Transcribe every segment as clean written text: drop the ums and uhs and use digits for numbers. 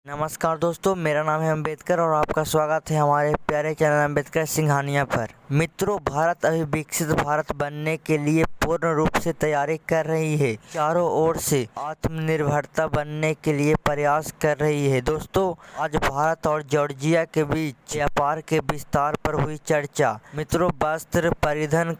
नमस्कार दोस्तों, मेरा नाम है अम्बेडकर और आपका स्वागत है हमारे प्यारे चैनल अम्बेडकर सिंघानिया पर। मित्रों, भारत अभी विकसित भारत बनने के लिए पूर्ण रूप से तैयारी कर रही है। चारों ओर से आत्मनिर्भरता बनने के लिए प्रयास कर रही है। दोस्तों, आज भारत और जॉर्जिया के बीच व्यापार के विस्तार पर हुई चर्चा। मित्रों, वस्त्र, परिधान,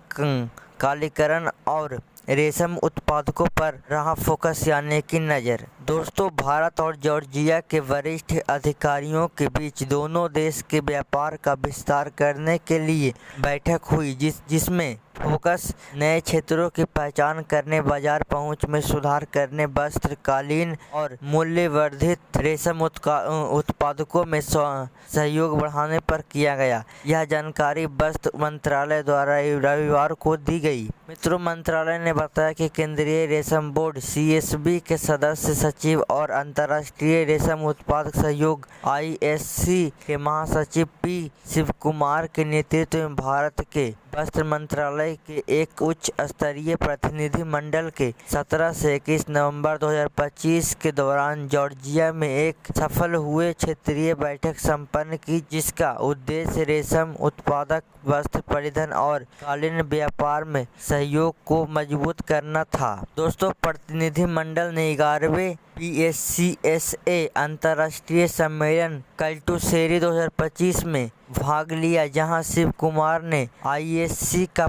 कालीकरण और रेशम उत्पादकों पर रहा फोकस यानी कि नज़र। दोस्तों, भारत और जॉर्जिया के वरिष्ठ अधिकारियों के बीच दोनों देश के व्यापार का विस्तार करने के लिए बैठक हुई, जिसमें फोकस नए क्षेत्रों की पहचान करने, बाजार पहुंच में सुधार करने, वस्त्र, कालीन और मूल्यवर्धित रेशम उत्पादकों में सहयोग बढ़ाने पर किया गया। यह जानकारी वस्त्र मंत्रालय द्वारा रविवार को दी गई। मित्रों, मंत्रालय ने बताया कि केंद्रीय रेशम बोर्ड (CSB) के सदस्य सचिव और अंतर्राष्ट्रीय रेशम उत्पादक सहयोग (ISC) के महासचिव P. शिवकुमार के नेतृत्व में भारत के वस्त्र मंत्रालय के एक उच्च स्तरीय प्रतिनिधि मंडल के 17 से 21 नवंबर 2025 के दौरान जॉर्जिया में एक सफल हुए क्षेत्रीय बैठक संपन्न की, जिसका उद्देश्य रेशम उत्पादक, वस्त्र परिधान और कालीन व्यापार में सहयोग को मजबूत करना था। दोस्तों, प्रतिनिधि मंडल ने 11वें PSCSA अंतर्राष्ट्रीय सम्मेलन कल्टुसेरी 2025 में भाग लिया, जहां शिव कुमार ने ISC का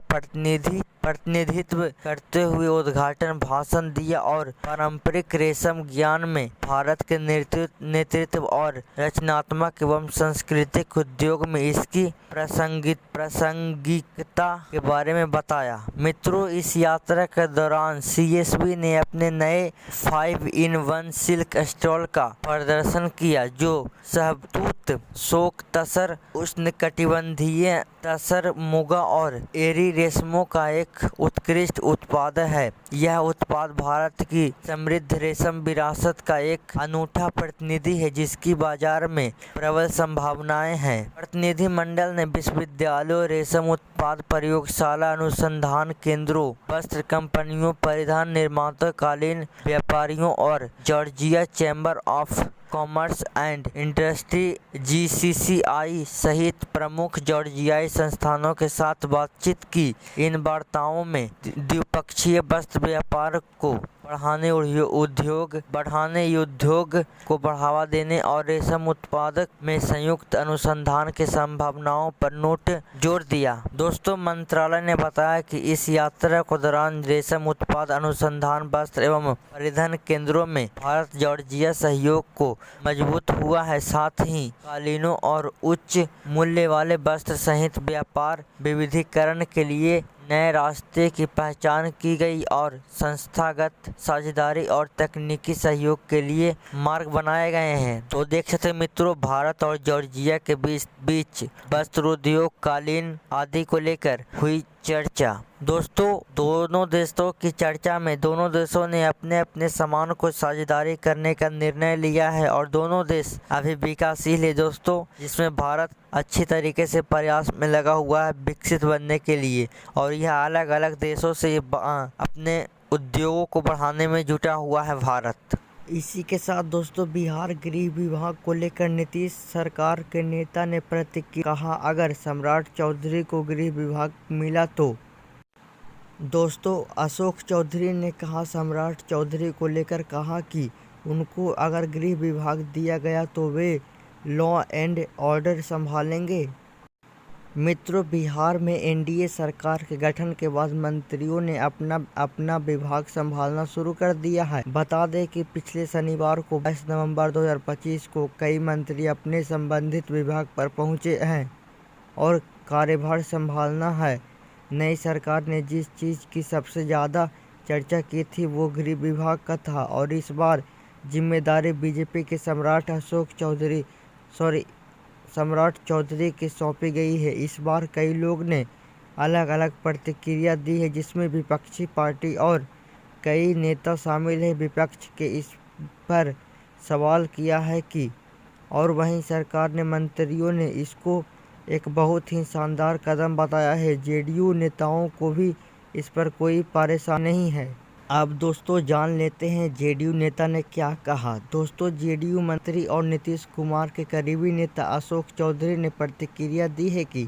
प्रतिनिधित्व करते हुए उद्घाटन भाषण दिया और पारंपरिक रेशम ज्ञान में भारत के नेतृत्व और रचनात्मक एवं सांस्कृतिक उद्योग में इसकी प्रासंगिकता के बारे में बताया। मित्रों, इस यात्रा के दौरान CSB ने अपने नए 5-in-1 सिल्क स्टॉल का प्रदर्शन किया, जो शाहबूत, शोक तसर, उष्णकटिबंधीय तसर, मुगा और एरी रेशमों का एक उत्कृष्ट उत्पाद है। यह उत्पाद भारत की समृद्ध रेशम विरासत का एक अनूठा प्रतिनिधि है, जिसकी बाजार में प्रबल संभावनाएं हैं। प्रतिनिधि मंडल ने विश्वविद्यालयों, रेशम उत्पाद प्रयोगशाला, अनुसंधान केंद्रों, वस्त्र कंपनियों, परिधान निर्माताओं, कालीन व्यापारियों और Georgia chamber of commerce and industry (GCCI) सहित प्रमुख जॉर्जियाई संस्थानों के साथ बातचीत की। इन वार्ताओं में द्विपक्षीय वस्त्र व्यापार को बढ़ाने, उद्योग को बढ़ावा देने और रेशम उत्पादक में संयुक्त अनुसंधान की संभावनाओं पर जोर दिया। दोस्तों, मंत्रालय ने बताया कि इस यात्रा के दौरान रेशम उत्पाद अनुसंधान, वस्त्र एवं परिधान केंद्रों में भारत जॉर्जिया सहयोग को मजबूत हुआ है। साथ ही कालीनों और उच्च मूल्य वाले वस्त्र सहित व्यापार विविधीकरण के लिए नए रास्ते की पहचान की गई और संस्थागत साझेदारी और तकनीकी सहयोग के लिए मार्ग बनाए गए हैं। तो देख सकते हैं मित्रों, भारत और जॉर्जिया के बीच वस्त्र उद्योग, कालीन आदि को लेकर हुई चर्चा। दोस्तों, दोनों देशों की चर्चा में दोनों देशों ने अपने अपने सामान को साझेदारी करने का निर्णय लिया है और दोनों देश अभी विकासशील है दोस्तों, जिसमें भारत अच्छी तरीके से प्रयास में लगा हुआ है विकसित बनने के लिए और यह अलग अलग देशों से अपने उद्योगों को बढ़ाने में जुटा हुआ है भारत। इसी के साथ दोस्तों, बिहार गृह विभाग को लेकर नीतीश सरकार के नेता ने प्रतिक्रिया कहा, अगर सम्राट चौधरी को गृह विभाग मिला तो। दोस्तों, अशोक चौधरी ने कहा, सम्राट चौधरी को लेकर कहा कि उनको अगर गृह विभाग दिया गया तो वे लॉ एंड ऑर्डर संभालेंगे। मित्रों, बिहार में NDA सरकार के गठन के बाद मंत्रियों ने अपना विभाग संभालना शुरू कर दिया है। बता दें कि पिछले शनिवार को 22 नवंबर 2025 को कई मंत्री अपने संबंधित विभाग पर पहुंचे हैं और कार्यभार संभालना है। नई सरकार ने जिस चीज़ की सबसे ज़्यादा चर्चा की थी वो गृह विभाग का था और इस बार जिम्मेदारी BJP के सम्राट चौधरी की सौंपी गई है। इस बार कई लोग ने अलग अलग प्रतिक्रिया दी है, जिसमें विपक्षी पार्टी और कई नेता शामिल हैं। विपक्ष के इस पर सवाल किया है कि और वहीं सरकार ने मंत्रियों ने इसको एक बहुत ही शानदार कदम बताया है। JDU नेताओं को भी इस पर कोई परेशानी नहीं है। अब दोस्तों जान लेते हैं जेडीयू नेता ने क्या कहा। दोस्तों जेडीयू मंत्री और नीतीश कुमार के करीबी नेता अशोक चौधरी ने प्रतिक्रिया दी है कि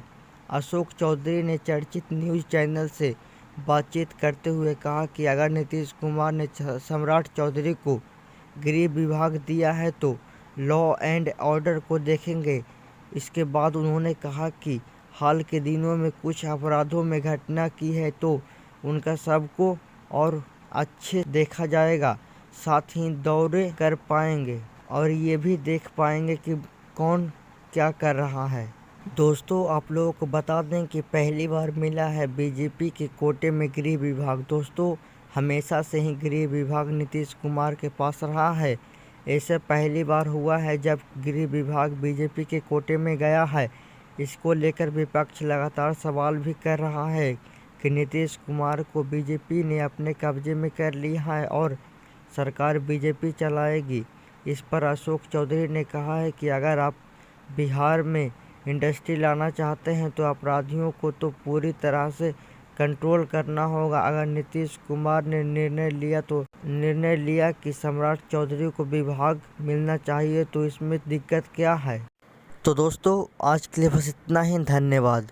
अशोक चौधरी ने चर्चित न्यूज़ चैनल से बातचीत करते हुए कहा कि अगर नीतीश कुमार ने सम्राट चौधरी को गृह विभाग दिया है तो लॉ एंड ऑर्डर को देखेंगे। इसके बाद उन्होंने कहा कि हाल के दिनों में कुछ अपराधों में घटना की है तो उनका सबको और अच्छे देखा जाएगा, साथ ही दौरे कर पाएंगे और ये भी देख पाएंगे कि कौन क्या कर रहा है। दोस्तों आप लोगों को बता दें कि पहली बार मिला है बीजेपी के कोटे में गृह विभाग। दोस्तों हमेशा से ही गृह विभाग नीतीश कुमार के पास रहा है। ऐसे पहली बार हुआ है जब गृह विभाग बीजेपी के कोटे में गया है। इसको लेकर विपक्ष लगातार सवाल भी कर रहा है कि नीतीश कुमार को बीजेपी ने अपने कब्जे में कर लिया है और सरकार बीजेपी चलाएगी। इस पर अशोक चौधरी ने कहा है कि अगर आप बिहार में इंडस्ट्री लाना चाहते हैं तो अपराधियों को तो पूरी तरह से कंट्रोल करना होगा। अगर नीतीश कुमार ने निर्णय लिया कि सम्राट चौधरी को विभाग मिलना चाहिए तो इसमें दिक्कत क्या है। तो दोस्तों आज के लिए बस इतना ही, धन्यवाद।